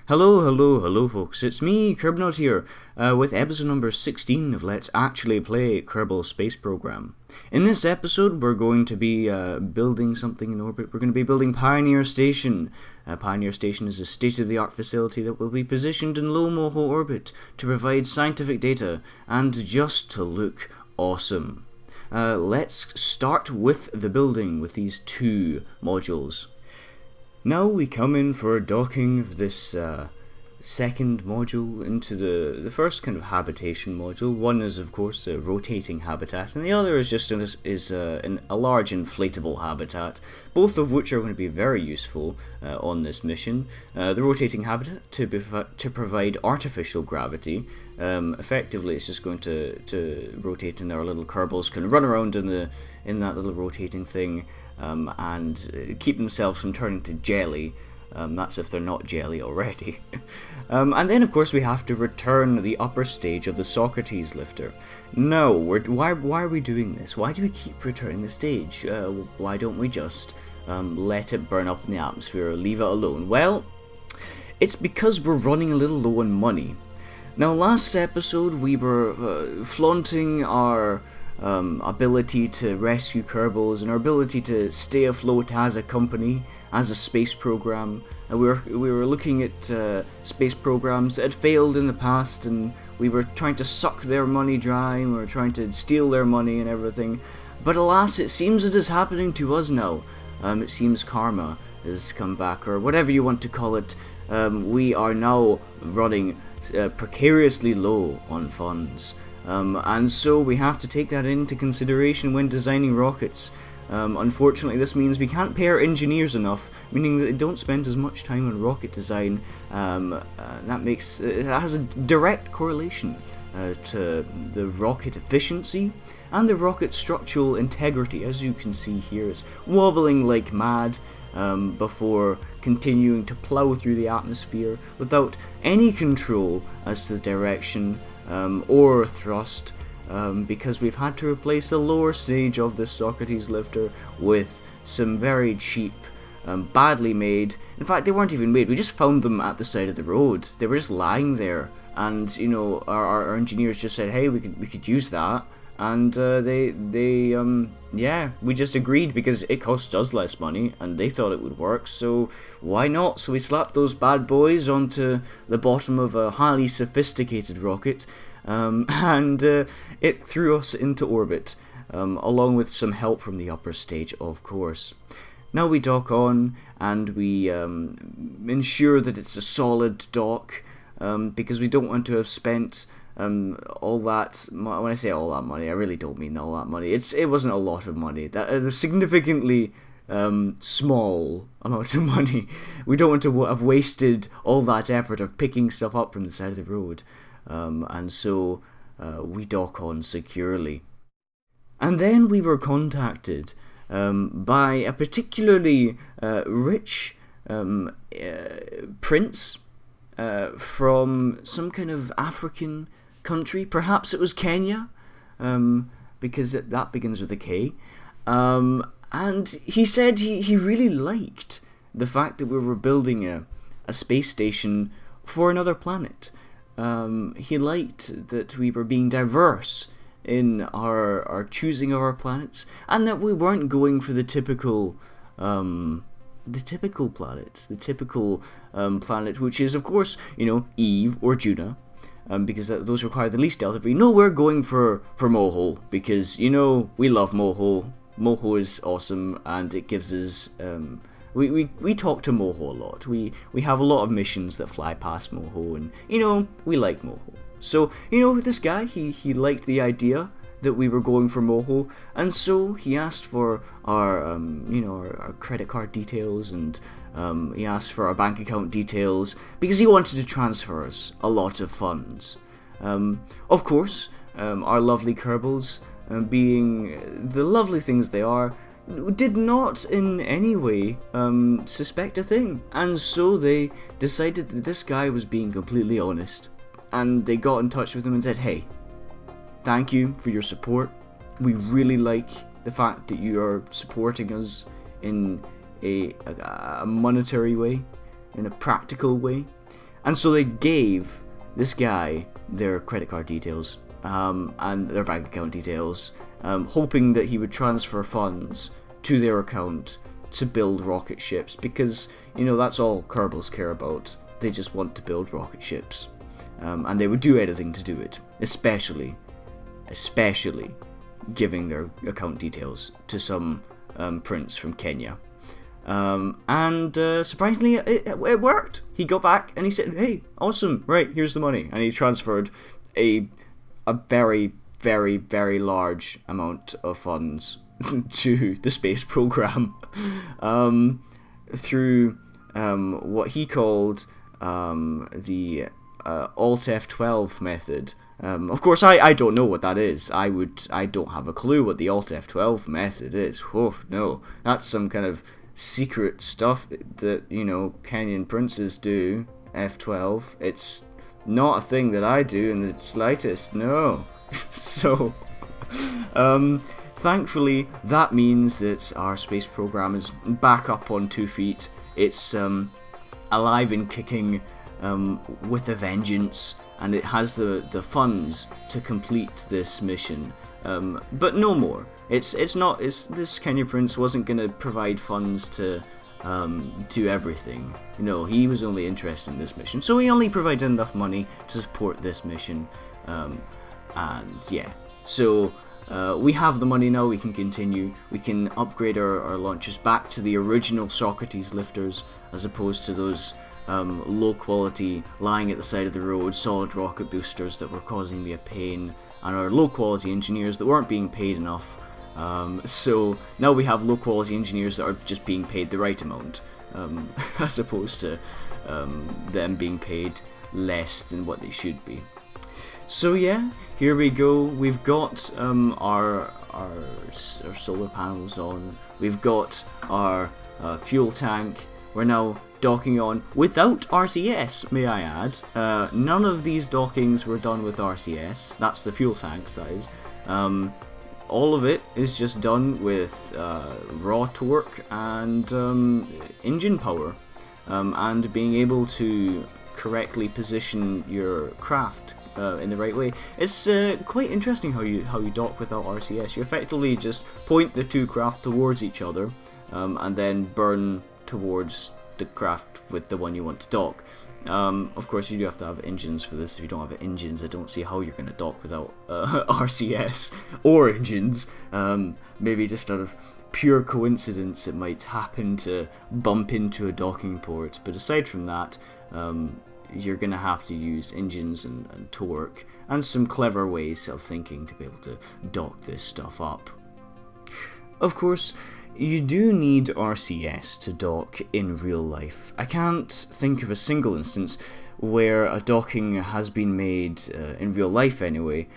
Hello, folks. It's me, Kerbanaut here, with episode number 16 of Let's Actually Play Kerbal Space Program. In this episode, we're going to be building something in orbit. We're going to be building Pioneer Station. Pioneer Station is a state-of-the-art facility that will be positioned in low MOHO orbit to provide scientific data and just to look awesome. Let's start with the building with these two modules. Now we come in for a docking of this second module into the first kind of habitation module. One is, of course, a rotating habitat, and the other is just a large inflatable habitat, both of which are going to be very useful on this mission. The rotating habitat to provide artificial gravity. Effectively, it's just going to rotate, and our little Kerbals can run around in that little rotating thing. And keep themselves from turning to jelly. That's if they're not jelly already. And then, of course, we have to return the upper stage of the Socrates lifter. No, why are we doing this? Why do we keep returning the stage? Why don't we just let it burn up in the atmosphere or leave it alone? Well, it's because we're running a little low on money. Now, last episode we were flaunting our ability to rescue Kerbals and our ability to stay afloat as a company, as a space program. We were looking at space programs that had failed in the past, and we were trying to suck their money dry, and we were trying to steal their money and everything. But alas, it seems it is happening to us now. It seems karma has come back, or whatever you want to call it. We are now running precariously low on funds. And so we have to take that into consideration when designing rockets. Unfortunately, this means we can't pay our engineers enough, meaning that they don't spend as much time on rocket design. That has a direct correlation to the rocket efficiency and the rocket structural integrity. As you can see here, it's wobbling like mad before continuing to plow through the atmosphere without any control as to the direction or thrust, because we've had to replace the lower stage of this Socrates lifter with some very cheap, badly made. In fact, they weren't even made. We just found them at the side of the road. They were just lying there, and our engineers just said, "Hey, we could use that." And we just agreed because it cost us less money and they thought it would work, so why not? So we slapped those bad boys onto the bottom of a highly sophisticated rocket, and it threw us into orbit, along with some help from the upper stage, of course. Now we dock on and we ensure that it's a solid dock, because we don't want to have spent all that. When I say all that money, I really don't mean all that money. It wasn't a lot of money. That a significantly small amount of money. We don't want to have wasted all that effort of picking stuff up from the side of the road, and so we dock on securely. And then we were contacted by a particularly rich prince from some kind of African country. Perhaps it was Kenya, because that begins with a K. And he said he really liked the fact that we were building a space station for another planet. He liked that we were being diverse in our choosing of our planets, and that we weren't going for the typical planet, which is, of course, Eve or Juno, because those require the least delta V. No, we're going for MOHO, because, we love MOHO. MOHO is awesome, and it gives us, we talk to MOHO a lot. We have a lot of missions that fly past MOHO, and, we like MOHO. So, this guy, he liked the idea that we were going for MOHO, and so he asked for our credit card details, and he asked for our bank account details, because he wanted to transfer us a lot of funds. Of course, our lovely Kerbals, being the lovely things they are, did not in any way suspect a thing, and so they decided that this guy was being completely honest, and they got in touch with him and said, "Hey, thank you for your support. We really like the fact that you are supporting us in a monetary way, in a practical way. And so they gave this guy their credit card details and their bank account details, hoping that he would transfer funds to their account to build rocket ships, because, you know, that's all Kerbals care about. They just want to build rocket ships. And they would do anything to do it, especially giving their account details to some prince from Kenya. And surprisingly, it worked. He got back and he said, "Hey, awesome, right, here's the money." And he transferred a very, very, very large amount of funds to the space program through what he called the Alt F12 method. Of course, I don't know what that is. I don't have a clue what the Alt F12 method is. Oh, no, that's some kind of secret stuff that you know, Kenyan princes do. F12. It's not a thing that I do in the slightest. No. So, thankfully, that means that our space program is back up on 2 feet. It's alive and kicking with a vengeance, and it has the funds to complete this mission. But no more. This Kenya prince wasn't going to provide funds to do everything. No, he was only interested in this mission. So he only provided enough money to support this mission. And yeah, so we have the money now, we can continue. We can upgrade our launches back to the original Socrates lifters, as opposed to those low quality, lying at the side of the road, solid rocket boosters that were causing me a pain, and our low quality engineers that weren't being paid enough. So now we have low quality engineers that are just being paid the right amount, as opposed to them being paid less than what they should be. So yeah, here we go. We've got our solar panels on. We've got our fuel tank. We're now docking on without RCS, may I add. None of these dockings were done with RCS. That's the fuel tanks, that is. All of it is just done with raw torque and engine power, and being able to correctly position your craft in the right way. It's quite interesting how you dock without RCS. You effectively just point the two craft towards each other, and then burn towards the craft with the one you want to dock. Of course, you do have to have engines for this. If you don't have engines, I don't see how you're going to dock without RCS or engines. Maybe just out of pure coincidence, it might happen to bump into a docking port. But aside from that, you're going to have to use engines and torque and some clever ways of thinking to be able to dock this stuff up. Of course, you do need RCS to dock in real life. I can't think of a single instance where a docking has been made, in real life anyway,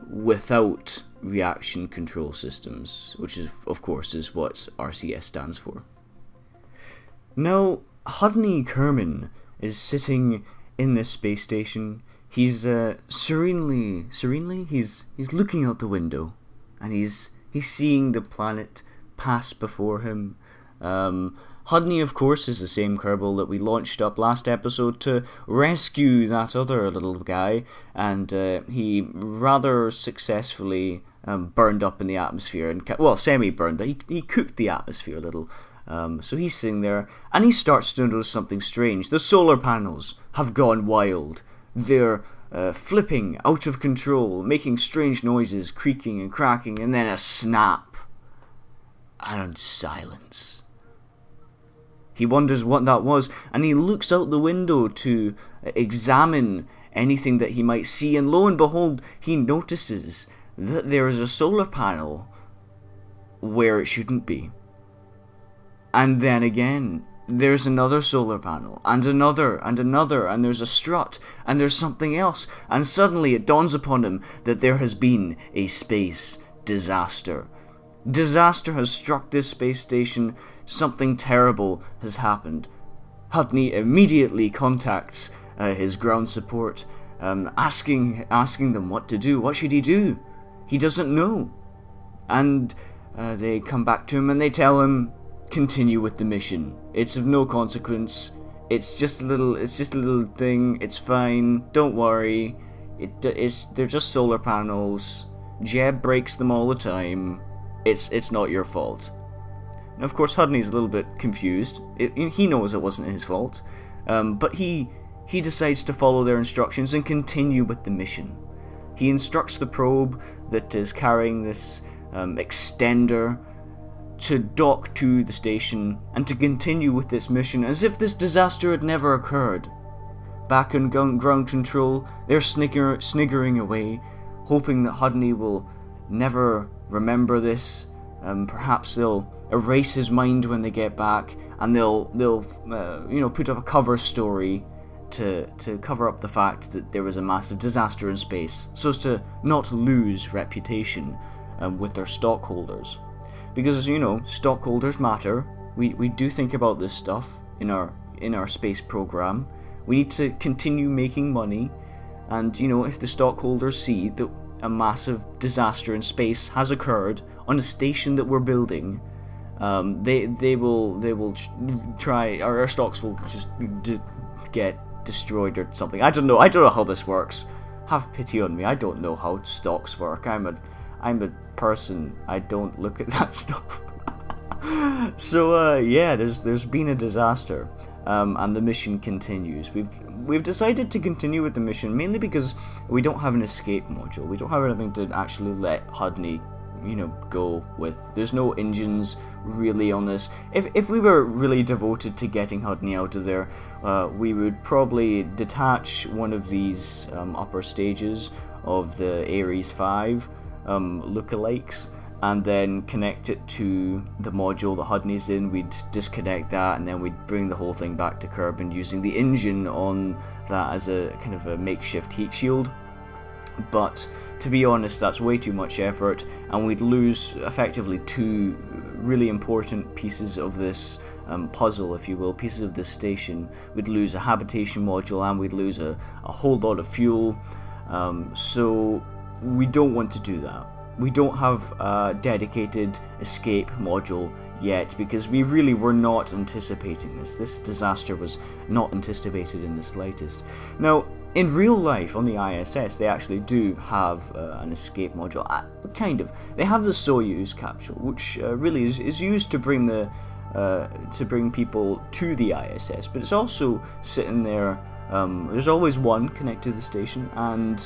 without reaction control systems, which is, of course, is what RCS stands for. Now, Hudney Kerman is sitting in this space station. He's serenely, he's looking out the window, and he's seeing the planet pass before him. Hudney, of course, is the same Kerbal that we launched up last episode to rescue that other little guy, and he rather successfully burned up in the atmosphere, and semi-burned. He cooked the atmosphere a little. So he's sitting there, and he starts to notice something strange. The solar panels have gone wild. They're flipping out of control, making strange noises, creaking and cracking, and then a snap. And silence. He wonders what that was, and he looks out the window to examine anything that he might see, and lo and behold, he notices that there is a solar panel where it shouldn't be. And then again, there's another solar panel, and another, and there's a strut, and there's something else, and suddenly it dawns upon him that there has been a space disaster. Disaster has struck this space station. Something terrible has happened. Hudney immediately contacts his ground support, asking them what to do. What should he do? He doesn't know. And they come back to him and they tell him, continue with the mission. It's of no consequence. It's just a little thing. It's fine. Don't worry. They're just solar panels. Jeb breaks them all the time. It's not your fault. And of course, Hudney's a little bit confused. He knows it wasn't his fault, but he decides to follow their instructions and continue with the mission. He instructs the probe that is carrying this extender to dock to the station and to continue with this mission as if this disaster had never occurred. Back on ground control, they're sniggering away, hoping that Hudney will never remember this. Perhaps they'll erase his mind when they get back, and they'll put up a cover story to cover up the fact that there was a massive disaster in space, so as to not lose reputation with their stockholders. Because stockholders matter. We do think about this stuff in our space program. We need to continue making money, and if the stockholders see that a massive disaster in space has occurred on a station that we're building, they will try. Our stocks will just get destroyed or something. I don't know how this works. Have pity on me. I don't know how stocks work. I'm a person. I don't look at that stuff. So there's been a disaster, and the mission continues. We've decided to continue with the mission mainly because we don't have an escape module. We don't have anything to actually let Hudney go with. There's no engines really on this. If we were really devoted to getting Hudney out of there, we would probably detach one of these upper stages of the Ares 5 lookalikes, and then connect it to the module that Hudney's in. We'd disconnect that, and then we'd bring the whole thing back to Kerban using the engine on that as a kind of a makeshift heat shield. But to be honest, that's way too much effort, and we'd lose effectively two really important pieces of this puzzle, if you will, pieces of this station. We'd lose a habitation module, and we'd lose a whole lot of fuel. So we don't want to do that. We don't have a dedicated escape module yet, because we really were not anticipating this. This disaster was not anticipated in the slightest. Now, in real life on the ISS, they actually do have an escape module. Kind of. They have the Soyuz capsule, which really is used to bring people to the ISS, but it's also sitting there. There's always one connected to the station, and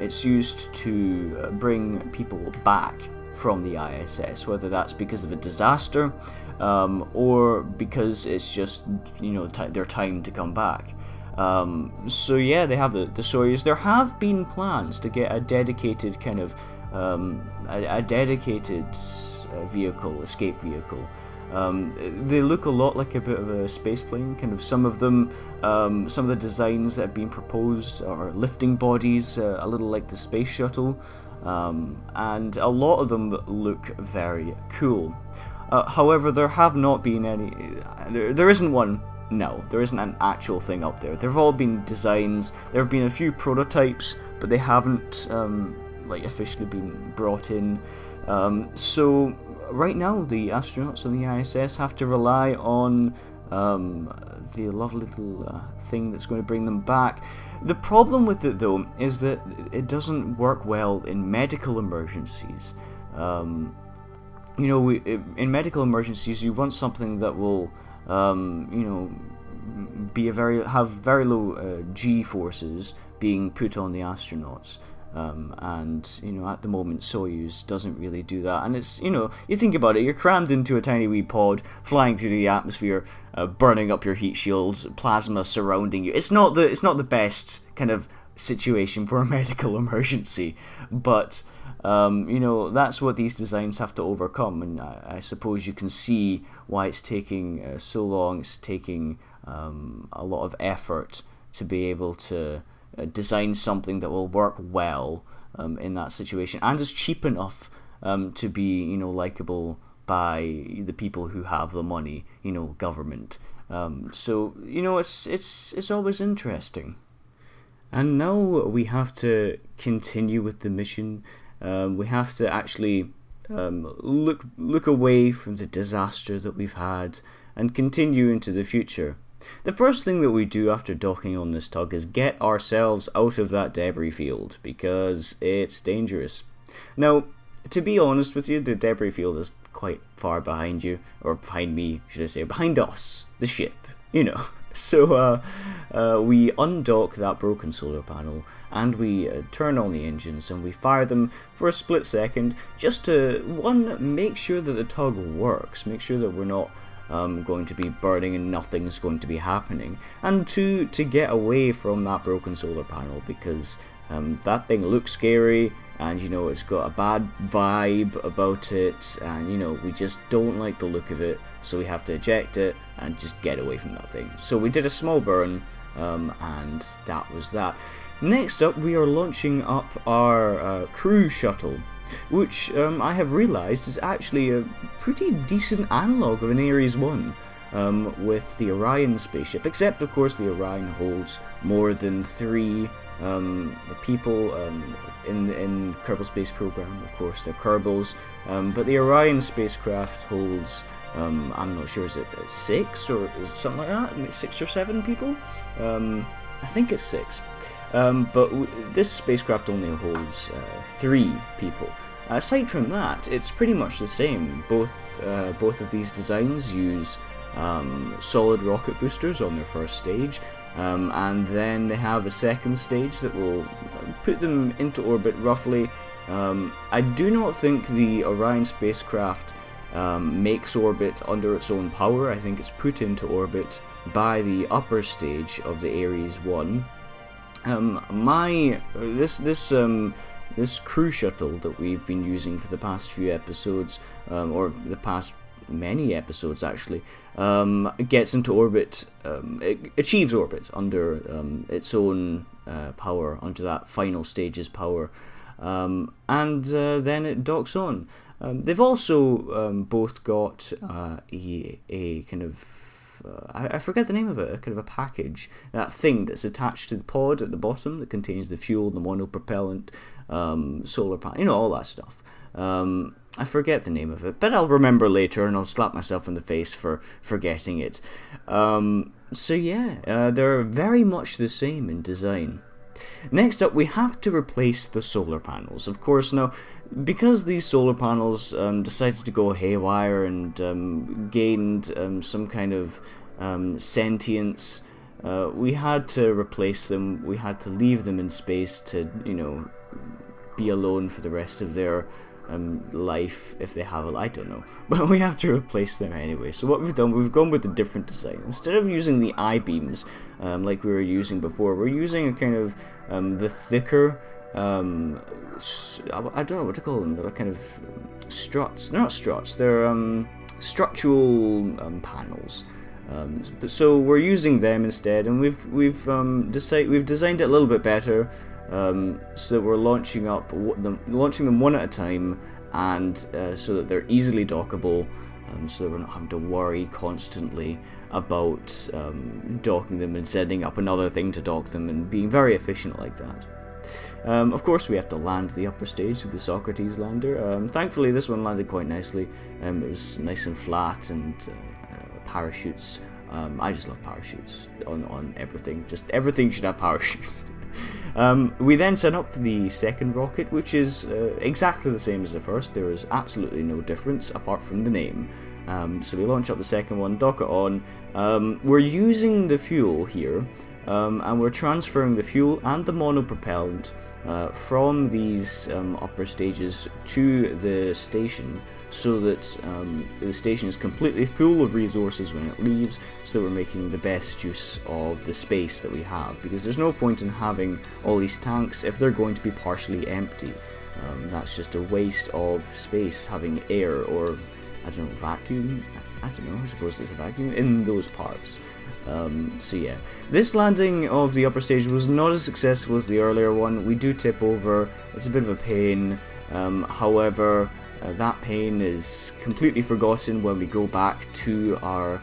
it's used to bring people back from the ISS, whether that's because of a disaster or because it's just their time to come back. So yeah, they have the Soyuz. There have been plans to get a dedicated kind of a dedicated vehicle, escape vehicle. They look a lot like a bit of a space plane. Kind of some of them, some of the designs that have been proposed are lifting bodies, a little like the space shuttle, and a lot of them look very cool. However, there have not been any. There isn't one. No, there isn't an actual thing up there. There have all been designs. There have been a few prototypes, but they haven't officially been brought in. So right now, the astronauts on the ISS have to rely on the lovely little thing that's going to bring them back. The problem with it, though, is that it doesn't work well in medical emergencies. In medical emergencies, you want something that will have very low G forces being put on the astronauts. And at the moment Soyuz doesn't really do that, and it's you think about it, you're crammed into a tiny wee pod flying through the atmosphere, burning up your heat shield, plasma surrounding you. It's not the best kind of situation for a medical emergency, but that's what these designs have to overcome, and I suppose you can see why it's taking so long. It's taking a lot of effort to be able to design something that will work well in that situation, and is cheap enough to be likable by the people who have the money, government. So it's always interesting. And now we have to continue with the mission. We have to actually look away from the disaster that we've had and continue into the future. The first thing that we do after docking on this tug is get ourselves out of that debris field, because it's dangerous. Now, to be honest with you, the debris field is quite far behind you, or behind me, should I say, behind us, the ship, you know. So we undock that broken solar panel, and we turn on the engines, and we fire them for a split second, just to, one, make sure that the tug works, make sure that we're not going to be burning and nothing's going to be happening, and two, to get away from that broken solar panel, because that thing looks scary, and you know, it's got a bad vibe about it, and you know, we just don't like the look of it, so we have to eject it and just get away from that thing. So we did a small burn, and that was that. Next up, we are launching up our crew shuttle, which I have realised is actually a pretty decent analogue of an Ares 1, with the Orion spaceship, except of course the Orion holds more than 3 people in Kerbal Space Program. Of course, they're Kerbals, but the Orion spacecraft holds, I'm not sure, is it 6 or is it something like that? Maybe 6 or 7 people? I think it's 6. But this spacecraft only holds 3 people. Aside from that, it's pretty much the same. Both of these designs use solid rocket boosters on their first stage, and then they have a second stage that will put them into orbit roughly. I do not think the Orion spacecraft makes orbit under its own power. I think it's put into orbit by the upper stage of the Ares 1. This crew shuttle that we've been using for the past few episodes, or the past many episodes actually, gets into orbit, it achieves orbit under its own power, under that final stage's power, and then it docks on. They've also both got a kind of, I forget the name of it, a kind of a package, that thing that's attached to the pod at the bottom that contains the fuel, the monopropellant, solar panel, you know, all that stuff. I forget the name of it, but I'll remember later and I'll slap myself in the face for forgetting it. So yeah, they're very much the same in design. Next up, we have to replace the solar panels. Of course, now, because these solar panels decided to go haywire and gained some kind of sentience, we had to replace them. We had to leave them in space to, you know, be alone for the rest of their life, if they have I don't know, but we have to replace them anyway. So what we've done, we've gone with a different design. Instead of using the I-beams like we were using before, we're using a kind of the thicker, I don't know what to call them, they're kind of struts. They're not struts, they're structural panels. So we're using them instead, and we've designed it a little bit better, so that we're launching them one at a time, and so that they're easily dockable, so that we're not having to worry constantly about docking them and setting up another thing to dock them, and being very efficient like that. Of course, we have to land the upper stage of the Socrates lander. Thankfully, this one landed quite nicely. It was nice and flat, and parachutes. I just love parachutes on everything. Just everything should have parachutes. We then set up the second rocket, which is exactly the same as the first. There is absolutely no difference apart from the name. So we launch up the second one, dock it on. We're using the fuel here, and we're transferring the fuel and the monopropellant from these upper stages to the station, so that the station is completely full of resources when it leaves, so that we're making the best use of the space that we have, because there's no point in having all these tanks if they're going to be partially empty. That's just a waste of space, having air, or I don't know, vacuum? I don't know, I suppose there's a vacuum in those parts. So yeah, this landing of the upper stage was not as successful as the earlier one. We do tip over, it's a bit of a pain, however, that pain is completely forgotten when we go back to our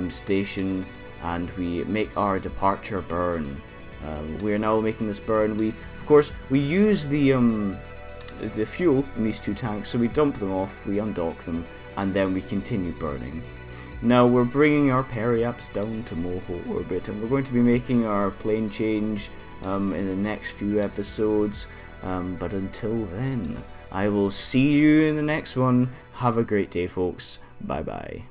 station and we make our departure burn. We are now making this burn. Of course, we use the fuel in these two tanks, so we dump them off, we undock them, and then we continue burning. Now we're bringing our periaps down to Moho orbit, and we're going to be making our plane change in the next few episodes. But until then, I will see you in the next one. Have a great day, folks. Bye bye.